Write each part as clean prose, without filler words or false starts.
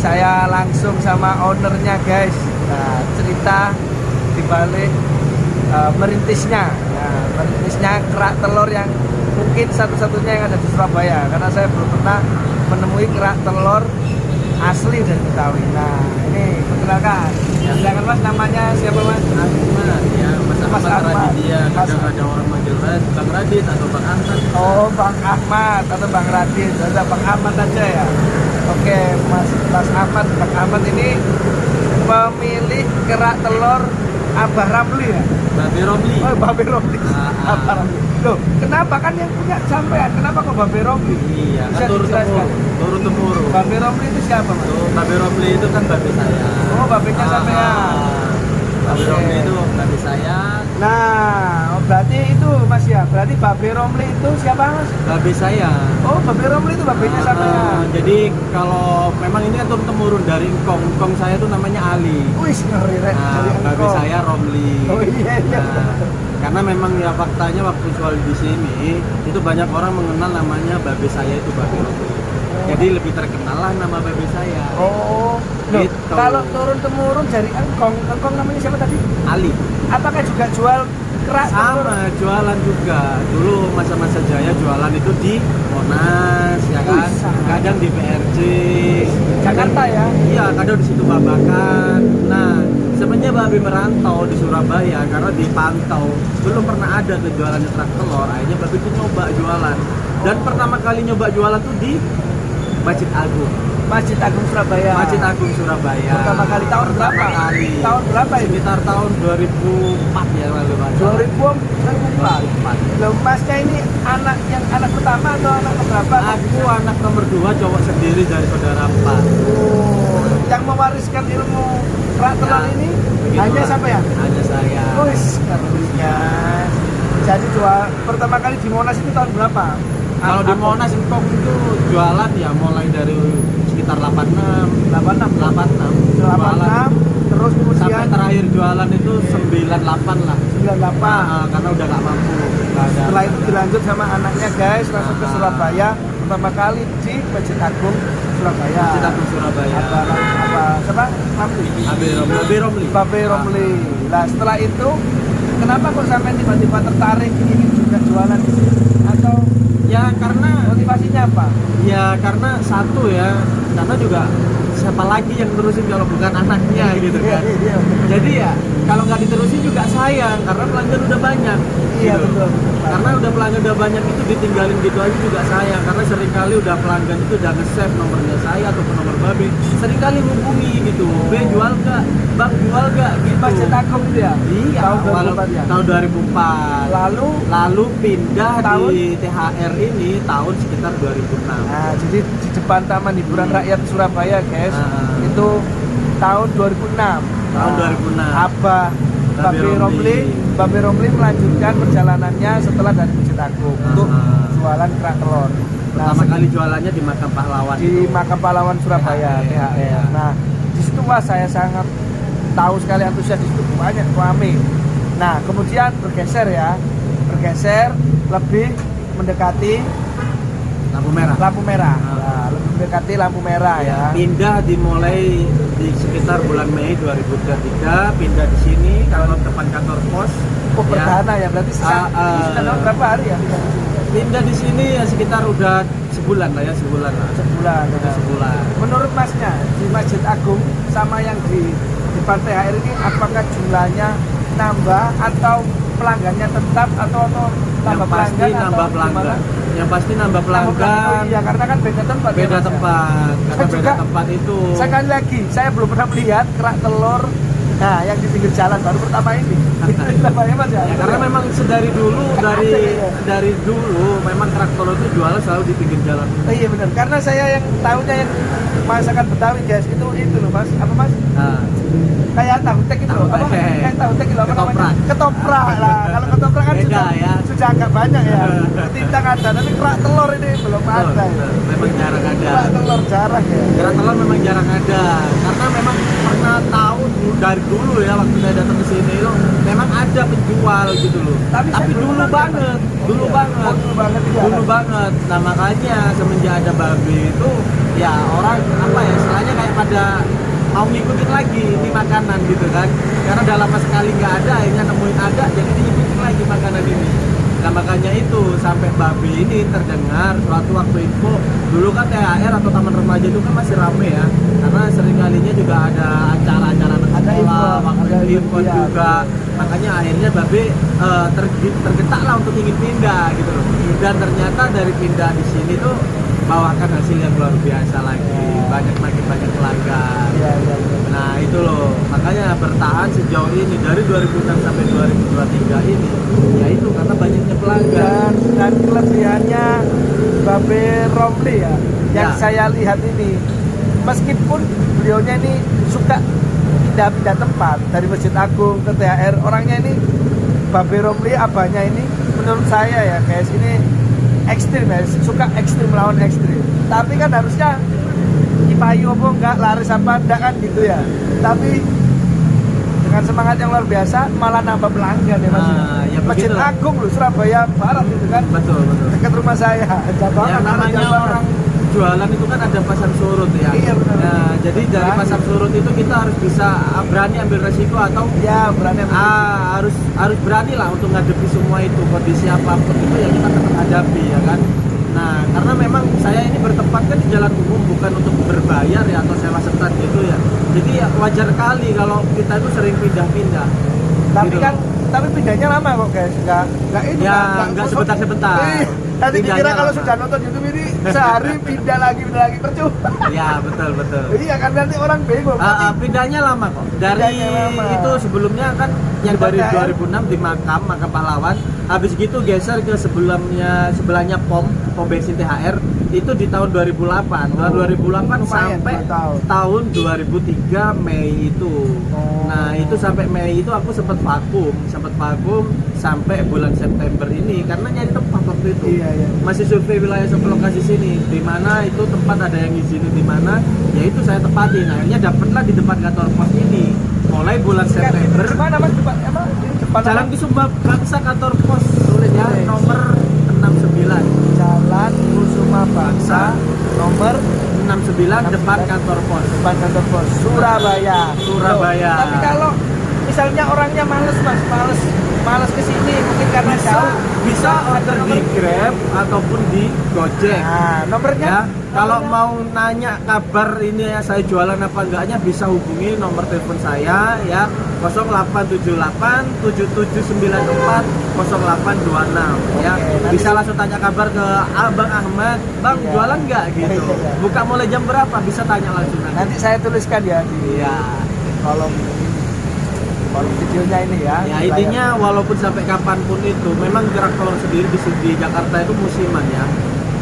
saya langsung sama ownernya guys. Nah, cerita dibalik merintisnya. Nah, merintisnya kerak telur yang mungkin satu-satunya yang ada di Surabaya, karena saya belum pernah menemui kerak telur asli dari Betawi. Nah, ini perkenalkan. Ya. Silakan Mas, namanya siapa Mas? Ahmad, ya, Mas Ahmad. Raditya. Kadang ada orang manggil Bang Radit atau Bang Ahmad. Oh, Bang Ahmad atau Bang Radit. Ada Bang Ahmad aja ya. Oke, Mas Ahmad. Bang Ahmad ini pemilik kerak telur Abah Ramli ya? Babe Romli. Oh, Babe Romli. Ah. Abah Ramli. Loh, kenapa kan yang punya sampean? Kenapa kok Babe Romli? Iya, Bisa kan dijelaskan? turun temurun. Babe Romli itu siapa Mas? Babe Romli itu kan babe saya. Oh, babenya sampean. Babe Oke. Romli itu babe saya. Nah, berarti itu Mas ya. Berarti Babe Romli itu siapa Mas? Babe saya. Oh, Babe Romli itu babenya sampean. Jadi kalau memang ini kan turun temurun dari engkong saya tuh namanya Ali. Wih, ngeri rek. Nah, Dari babe engkau. saya Romli. Oh iya iya. Nah, karena memang ya faktanya waktu jual di sini itu banyak orang mengenal namanya babe saya itu Babe Romli. Jadi lebih terkenal lah nama babe saya. Oh, loh, Gitu. kalau turun temurun dari engkong namanya siapa tadi? Ali. Apakah juga jual kerak telur? Sama jualan juga. Dulu masa-masa jaya jualan itu di Monas ya kan. Wih, sangat. Kadang di PRJ. Jakarta ya? Iya, kadang di situ Babakan. Nah, sebenarnya babe merantau di Surabaya karena dipantau belum pernah ada tuh jualannya kerak telur. Akhirnya babe itu nyoba jualan. Dan pertama kali nyoba jualan tuh di Masjid Agung. Masjid Agung Surabaya. Masjid Agung Surabaya. Pertama kali tahun berapa? Pertama kali. Tahun berapa ini? Sekitar tahun 2004 ya lalu Mas. 2004. 2004. Loh, Masnya ini anak pertama atau anak keberapa? Aku anak nomor 2 cowok sendiri dari saudara 4. Oh, yang mewariskan ilmu kerak telur Ya, ini begitulah. hanya siapa ya? Hanya saya. Wis, karunia. Jadi jual pertama kali di Monas itu tahun berapa? Kalau di Monas engkong itu jualan ya mulai dari sekitar 86, 86 jualan. Terus Sampai kemudian terakhir jualan itu 98 lah. 98. Karena udah nggak mampu. Nggak ada. Setelah itu dilanjut sama anaknya guys, langsung ke Ah. Surabaya. Pertama kali di Masjid Agung Surabaya. Masjid Agung Surabaya. Apa siapa? Ramli. Babe Romli. Babe Romli. Nah, setelah itu kenapa kok sampai tiba-tiba tertarik ingin juga jualan di sini? Atau Ya karena motivasinya apa? ya karena satu ya, karena juga siapa lagi yang terusin kalau bukan anaknya gitu kan. Iya, Jadi ya kalau nggak diterusin juga sayang karena pelanggan udah banyak. iya gitu. betul. Karena udah pelanggan udah banyak itu ditinggalin gitu aja juga sayang karena seringkali udah pelanggan itu udah nge-save nomornya saya ataupun nomor babe. Seringkali hubungi gitu. Be jual nggak? Bang jual nggak? Gitu. Masjid Agung itu ya? Iya, Tahun walau 2004 ya? tahun 2004. Lalu Pindah tahun? di THR ini tahun sekitar 2006. nah, jadi di depan Taman Hiburan Rakyat Surabaya guys, Ah. itu tahun 2006. Tahun Nah, 2006. Abah Babe Babe Romli melanjutkan perjalanannya setelah dari Masjid Agung untuk jualan kerak telur. Pertama kali jualannya di Makam Pahlawan di itu. Makam Pahlawan Surabaya, THR. THR. Nah, di situ wah saya sangat tahu sekali antusias di situ banyak rame. Nah, kemudian bergeser lebih mendekati Lampu merah. lampu merah. Ah. Nah, lebih mendekati lampu merah ya. Pindah dimulai di sekitar bulan Mei 2023, pindah di sini kalau depan kantor pos. Oh, perdana ya, berarti sudah berapa hari ya? Pindah di sini ya sekitar udah sebulan lah. Sebulan. Udah sebulan. Menurut Masnya di Masjid Agung sama yang di depan THR ini apakah jumlahnya nambah atau pelanggannya tetap atau tambah Yang pasti pelanggan nambah atau pelanggan. gimana? Yang pasti nambah Oh pelanggan. iya, karena kan beda tempat. ya, Beda Mas, ya? tempat. Karena Saya beda juga- tempat itu. Sekali lagi, saya belum pernah melihat kerak telur yang di pinggir jalan baru pertama ini. Kenapa ya Mas ya? Ya, karena memang sedari dulu Iya. dari dulu memang kerak telur itu jualan selalu di pinggir jalan. Iya benar, karena saya yang tahunya yang masakan Betawi guys itu loh Mas, apa Mas? Nah, Kayak tahu tek itu loh, apa? Tahu tek. Kayak tahu tek itu apa namanya? Ketoprak. Ketoprak lah. Kalau ketoprak kan Beda ya. sudah agak banyak ya. Ketintang ada, tapi kerak telur ini belum ada. Ya. memang jarang ada. Kerak telur jarang ya. Kerak telur memang jarang ada karena memang pernah tahu dari dulu ya waktu saya datang ke sini itu memang ada penjual gitu loh. Tapi saya belum dulu pernah banget, dulu banget. Oh, dulu banget iya. Dulu banget. Nah makanya semenjak ada babi itu ya orang apa ya istilahnya kayak pada mau ngikutin lagi ini makanan gitu kan, karena udah lama sekali nggak ada, akhirnya nemuin ada, jadi diikutin lagi makanan ini. Nah makanya itu sampai babi ini terdengar suatu waktu info dulu kan THR atau taman remaja itu kan masih rame ya, karena sering kalinya juga ada acara-acara anak Ada sekolah, event, waktu ada event event, juga. Makanya akhirnya babi tergetak lah untuk ingin pindah gitu loh. Dan ternyata dari pindah di sini tuh bawakan hasil yang luar biasa lagi, makin banyak pelanggan. Iya, iya, iya. Nah itu loh, makanya bertahan sejauh ini dari 2006 sampai 2023 ini, ya itu karena banyaknya pelanggan. Dan kelebihannya Babe Romli ya, yang Ya. saya lihat ini, meskipun beliaunya ini suka pindah-pindah tempat dari Masjid Agung ke THR, orangnya ini Babe Romli abahnya ini menurut saya ya guys, ini ekstrim ya, suka ekstrim melawan ekstrim. Tapi kan harusnya Ipayu apa enggak, laris apa enggak kan gitu ya. Tapi dengan semangat yang luar biasa malah nambah pelanggan ya Mas. Ya Masjid begitulah. Agung loh, Surabaya Barat itu kan, Betul. dekat rumah saya. Jabatan, Yang namanya jabatan. orang jualan itu kan ada pasar surut ya. Iya, benar. Nah, jadi dari Berani. pasar surut itu kita harus bisa berani ambil resiko atau Ya berani harus berani lah untuk ngadepi semua itu, kondisi apapun itu ya kita tetap hadapi ya kan. Nah karena memang saya ini bertempat kan di jalan umum, bukan untuk berbayar ya atau sewa stand gitu ya, jadi ya wajar kali kalau kita itu sering pindah-pindah Tapi gitu kan loh. tapi pindahnya lama kok guys, enggak ini Ya, kan, nggak sebentar-sebentar. Nanti Pindahnya dikira kalau lama. sudah nonton YouTube ini sehari pindah lagi percuma. Ya betul. Iya kan nanti orang bingung. Pindahnya lama kok. Dari Pindahnya lama. itu sebelumnya kan yang dari THR. 2006 di makam pahlawan. Habis gitu geser ke sebelahnya pom bensin THR itu di tahun 2008. Tahun 2008 lumayan, sampai 2 tahun. tahun 2003 Mei itu. Oh. Nah, itu sampai Mei itu aku sempat vakum sampai bulan September ini karena nyari tempat waktu itu. Iya. Masih survei wilayah sampai lokasi sini, di mana itu tempat ada yang izinin di mana, ya itu saya tempatin. Akhirnya dapatlah di depan kantor pos ini. Mulai bulan September, Mana Mas depan apa? Ini depan Jalan apa? Kusuma Bangsa kantor pos tulisnya Oke. nomor 69. Jalan Kusuma Bangsa nomor 69 depan kantor pos. depan kantor pos Surabaya. Surabaya. Loh, tapi kalau misalnya orangnya males Mas, males kesini mungkin karena jauh. Bisa order di Grab ataupun di Gojek. Nah, nomornya? Ya, kalau Nomornya? mau nanya kabar ini ya saya jualan apa enggaknya bisa hubungi nomor telepon saya ya 0878 7794 0826 ya. Oke, nanti- Bisa langsung tanya kabar ke Abang Ahmad, Bang Iya. jualan enggak gitu. Iya. Buka mulai jam berapa bisa tanya langsung nanti. Nanti saya tuliskan ya di Iya. kolom videonya ini ya. Ya di layar. intinya walaupun sampai kapanpun itu memang kerak telur sendiri di Jakarta itu musiman ya.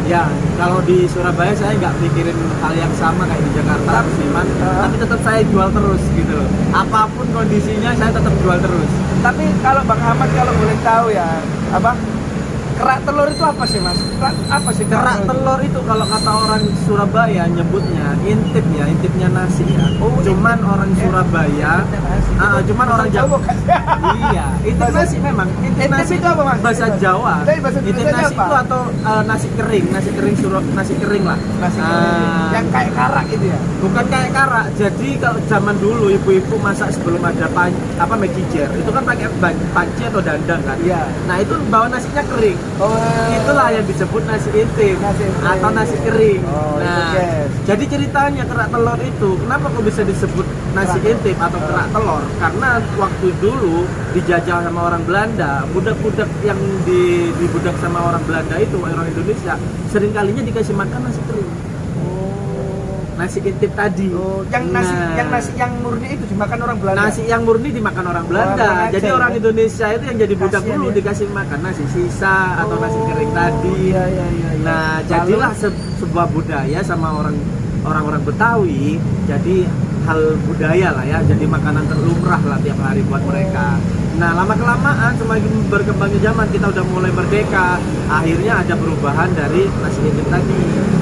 Ya kalau di Surabaya saya nggak mikirin hal yang sama kayak di Jakarta musiman, tapi tetap saya jual terus gitu loh. Apapun kondisinya saya tetap jual terus. Tapi kalau Bang Ahmad kalau boleh tahu ya, apa? Kerak telur itu apa sih Mas? Apa sih Kerak telur itu kalau kata orang Surabaya nyebutnya intipnya nasi ya. Oh, Cuman orang Surabaya, cuman orang Jawa. Iya, intip Bahasa- nasi memang. Intip Intip nasi itu apa, Mas? bahasa Jawa. Tapi bahasa Intip Indonesianya nasi apa? itu atau nasi kering lah. Nasi kering. Yang kayak karak itu ya. Bukan kayak karak. Jadi kalau zaman dulu ibu-ibu masak sebelum ada Maggi jar, itu kan pakai panci atau dandang kan. Iya. Nah, itu bawa nasinya kering. Oh, Itulah yang disebut nasi intip Nasi intip. atau nasi kering. Oh, itu, Nah, guys. jadi ceritanya kerak telur itu kenapa kok bisa disebut nasi Kerak. intip atau kerak telur? Karena waktu dulu dijajah sama orang Belanda, budak-budak yang dibudak sama orang Belanda itu orang Indonesia sering kalinya dikasih makan nasi kering. Nasi intip tadi. Oh, yang nasi yang murni itu dimakan orang Belanda. Nasi yang murni dimakan orang Belanda. Orang aja, Jadi ya? orang Indonesia itu yang jadi budak Kasian dulu ya? dikasih makan nasi sisa atau nasi kering tadi. Iya. Nah, jadilah sebuah budaya sama orang-orang Betawi. Jadi hal budaya lah ya. Jadi makanan terlumrah lah tiap hari buat mereka. Nah, lama kelamaan semakin berkembangnya zaman kita udah mulai merdeka. Akhirnya ada perubahan dari nasi intip tadi.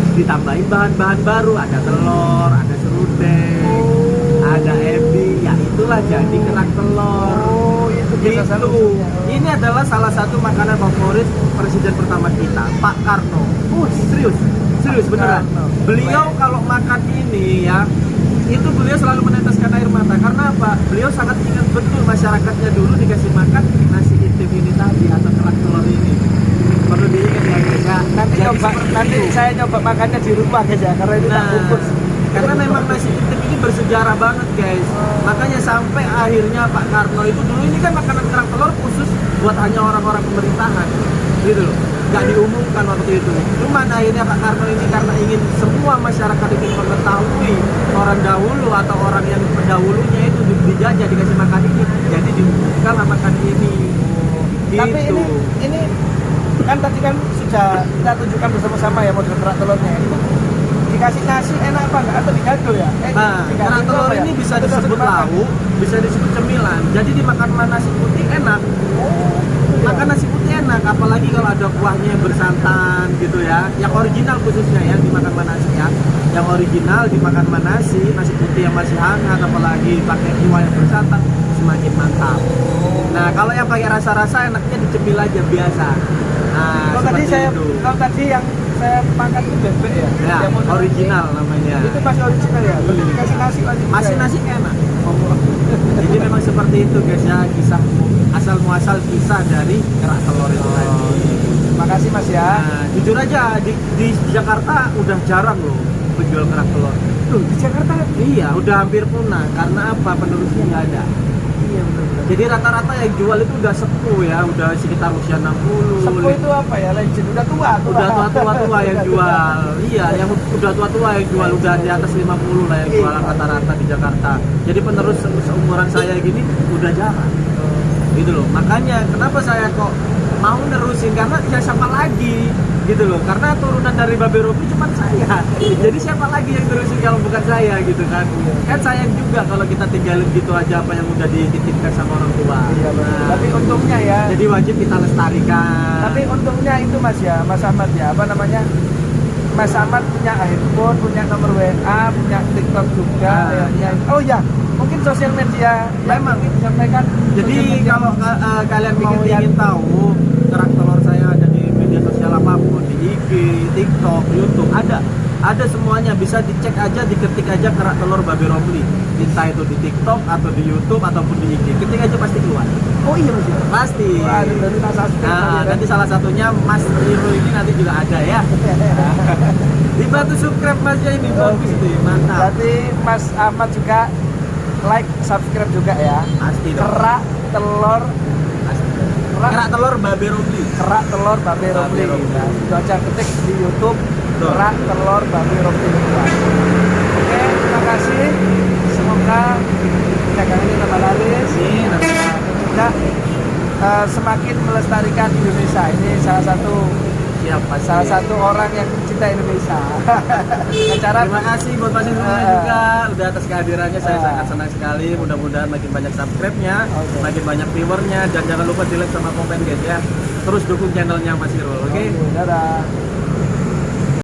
Ditambahin bahan-bahan baru, ada telur, ada serundeng, ada ebi. Ya itulah jadi kerak telur. Oh, itu biasa Gitu. solusinya. Ini adalah salah satu makanan favorit presiden pertama kita, Pak Karno. Serius beneran. Karno. Beliau kalau makan ini ya, itu beliau selalu meneteskan air mata karena apa? Beliau sangat ingat betul masyarakatnya dulu dikasih makan nasi itim ini tadi atau kerak telur ini. Perlu diingat ya guys ya. Nanti Jadi coba, seperti nanti itu. saya coba makannya di rumah guys ya, karena ini tak Nah, bungkus. karena memang nasi itim ini bersejarah banget guys. Makanya sampai akhirnya Pak Karno itu dulu ini kan makanan kerak telur khusus buat hanya orang-orang pemerintahan, gitu loh. Gak diumumkan waktu itu. Cuman akhirnya Pak Karno ini karena ingin semua masyarakat itu mengetahui orang dahulu atau orang yang pendahulunya itu dijajah dikasih makan ini, jadi diumumkanlah makan ini. Gitu. Tapi ini kan tadi kan sudah kita tunjukkan bersama-sama ya model kerak telurnya. Itu dikasih nasi enak apa enggak atau digado ya? Nah, Dikasih kerak itu telur apa ya? ini bisa Itu disebut dimakan. lauk, bisa disebut cemilan. Jadi dimakan sama nasi putih enak. Makan nasi putih enak, apalagi kalau ada kuahnya yang bersantan gitu ya. Yang original khususnya yang dimakan sama nasi ya. Yang original dimakan sama nasi putih yang masih hangat, apalagi pakai kuah yang bersantan semakin mantap. Nah, kalau yang pakai rasa-rasa enaknya dicemil aja biasa. Nah, Kalau tadi yang saya makan itu bebek ya. ya, Yang model original namanya. Itu masih original ya. Berarti dikasih nasi lagi. Masih nasi enak. Jadi memang seperti itu guys ya, kisah asal muasal kisah dari kerak telur itu tadi. Makasih Mas ya. Nah, jujur aja di Jakarta udah jarang loh penjual kerak telur. Tuh, di Jakarta Iya, udah hampir punah karena apa? Penerusnya nggak ada. iya benar-benar. Jadi rata-rata yang jual itu udah sepuh ya, udah sekitar usia 60. Sepuh itu apa ya? Legend udah tua. Udah tua-tua yang jual. Iya, yang udah tua-tua yang jual udah di atas 50 lah yang jualan rata-rata di Jakarta. Jadi penerus seumuran saya gini udah jarang. Gitu loh. Makanya kenapa saya kok mau nerusin karena ya siapa lagi gitu loh, karena turunan dari Babe Robi cuma saya, jadi siapa lagi yang nerusin kalau bukan saya gitu kan. Kan sayang juga kalau kita tinggalin gitu aja apa yang udah dititipkan sama orang tua. Iya benar. Nah, Tapi untungnya ya. jadi wajib kita lestarikan. Tapi untungnya itu Mas ya, Mas Ahmad ya, apa namanya? Mas Ahmad punya handphone, punya nomor WA, punya TikTok juga. Ya. Oh ya, mungkin sosial media yang Memang. ingin disampaikan. Jadi sosial media. kalau kalian Mau ingin tahu kerak telur saya ada di media sosial apapun, di IG, TikTok, YouTube, ada semuanya, bisa dicek aja, diketik aja kerak telur Babe Romli, entah itu di TikTok atau di YouTube ataupun di IG, ketik aja pasti keluar. Oh iya Mas ya. Pasti. Wah, dari rasa Nah, nanti salah satunya Mas Hiro ini nanti juga ada ya. Dibantu subscribe Mas ya, ini bagus nih, mantap. Berarti Mas Ahmad juga like, subscribe juga ya. Pasti dong. Kerak telur, Kerak telur Babe Romli. kerak telur Babe Romli. Romli. Nah, itu aja ketik di YouTube Betul. kerak telur Babe Romli. Oke, terima kasih. Semoga dagangan ini tambah laris. Amin. Dan juga semakin melestarikan Indonesia. Ini salah satu orang yang cinta Indonesia. Acara Terima kasih buat Mas Hiro juga udah atas kehadirannya, saya sangat senang sekali. Mudah-mudahan makin banyak subscribe-nya, makin banyak viewernya, dan jangan lupa di like sama komen guys ya. Terus dukung channelnya Mas Hiro, oke? Dadah.